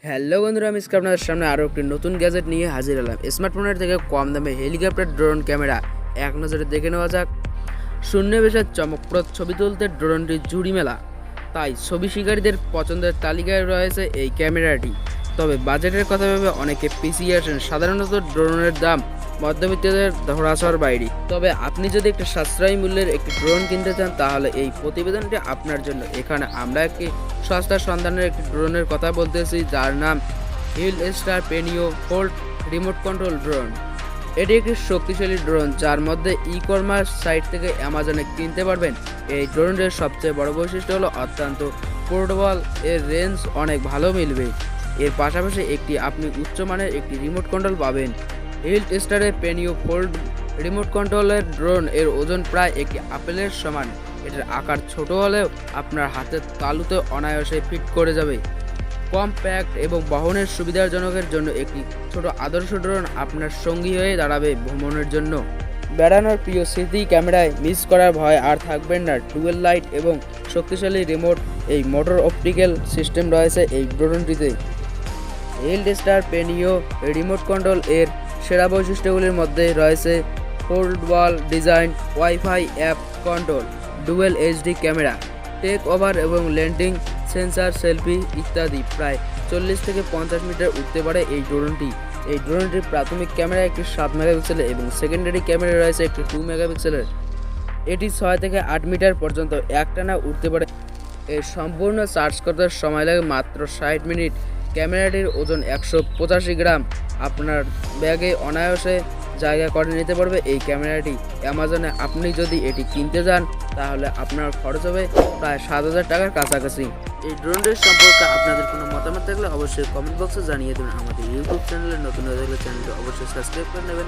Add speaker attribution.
Speaker 1: Hello বন্ধুরা, আমি আজকে আপনাদের সামনে আরও একটি নতুন গ্যাজেট নিয়ে হাজির হলাম। স্মার্টফোনের থেকে কম দামে হেলিকপ্টার ড্রোন ক্যামেরা এক নজরে দেখে নেওয়া যাক। শূন্য বেশে চমকপ্রদ ছবি তুলতে ড্রোনটি জুড়ি মেলা, তাই ছবি শিকারীদের পছন্দের তালিকায় রয়েছে এই ক্যামেরাটি। তবে বাজেটের কথা ভেবে অনেকে পিছিয়ে আসেন। সাধারণত ড্রোনের দাম মধ্যবিত্তদের ধরাছোঁয়ার বাইরে। তবে আপনি যদি একটি সাশ্রয়ী মূল্যের একটি ড্রোন কিনতে চান তাহলে এই প্রতিবেদনটি আপনার জন্য। এখানে আমরা একটি সস্তা সন্ধানের একটি ড্রোনের কথা বলতেছি, যার নাম হিল স্টার পেনিও ফোল্ড রিমোট কন্ট্রোল ড্রোন। এটি একটি শক্তিশালী ড্রোন যার মধ্যে ই কমার্স সাইট থেকে অ্যামাজনে কিনতে পারবেন। এই ড্রোনের সবচেয়ে বড় বৈশিষ্ট্য হলো অত্যন্ত পোর্টেবল। এর রেঞ্জ অনেক ভালো মিলবে। এর পাশাপাশি আপনি উচ্চমানের একটি রিমোট কন্ট্রোল পাবেন। হিল স্টারের পেনিও ফোল্ড রিমোট কন্ট্রোলের ড্রোন এর ওজন প্রায় একটি আপেলের সমান। এটার আকার ছোট হলেও আপনার হাতের তালুতে অনায়াসে ফিট করে যাবে। কম্প্যাক্ট এবং বহনের সুবিধাজনকের জন্য একটি ছোট আদর্শ ড্রোন আপনার সঙ্গী হয়ে দাঁড়াবে ভ্রমণের জন্য। বেড়ানোর প্রিয় স্মৃতি ক্যামেরায় মিস করার ভয় আর থাকবেন না। ডুয়েল লাইট এবং শক্তিশালী রিমোট এই মোটর অপটিক্যাল সিস্টেম রয়েছে এই ড্রোনটিতে। Hill star Penio remote control এর সেরা বৈশিষ্ট্যগুলির মধ্যে রয়েছে foldable design, wifi app control, dual HD camera, take over এবং ল্যান্ডিং সেন্সার, সেলফি ইত্যাদি। প্রায় 40 থেকে 50 মিটার উঠতে পারে এই ড্রোনটি। এই ড্রোনটির প্রাথমিক ক্যামেরা একটি 7 মেগাপিক্সেলের এবং সেকেন্ডারি ক্যামেরা রয়েছে একটি 2 মেগাপিক্সেলের। এটি 6 থেকে 8 মিটার পর্যন্ত একটানা উঠতে পারে। এর সম্পূর্ণ চার্জ করতে সময় লাগে মাত্র 60 মিনিট। ক্যামেরাটির ওজন 185 গ্রাম। আপনার ব্যাগে অনায়াসে জায়গা করে নিতে পারবে এই ক্যামেরাটি। অ্যামাজনে আপনি যদি এটি কিনতে যান তাহলে আপনার খরচ হবে প্রায় 7,000 টাকার কাছাকাছি। এই ড্রোনটির সম্পর্কে আপনাদের কোনো মতামত থাকলে অবশ্যই কমেন্ট বক্সে জানিয়ে দেবেন। আমাদের ইউটিউব চ্যানেলে নতুন হয়ে থাকলে চ্যানেলটি অবশ্যই সাবস্ক্রাইব করে নেবেন।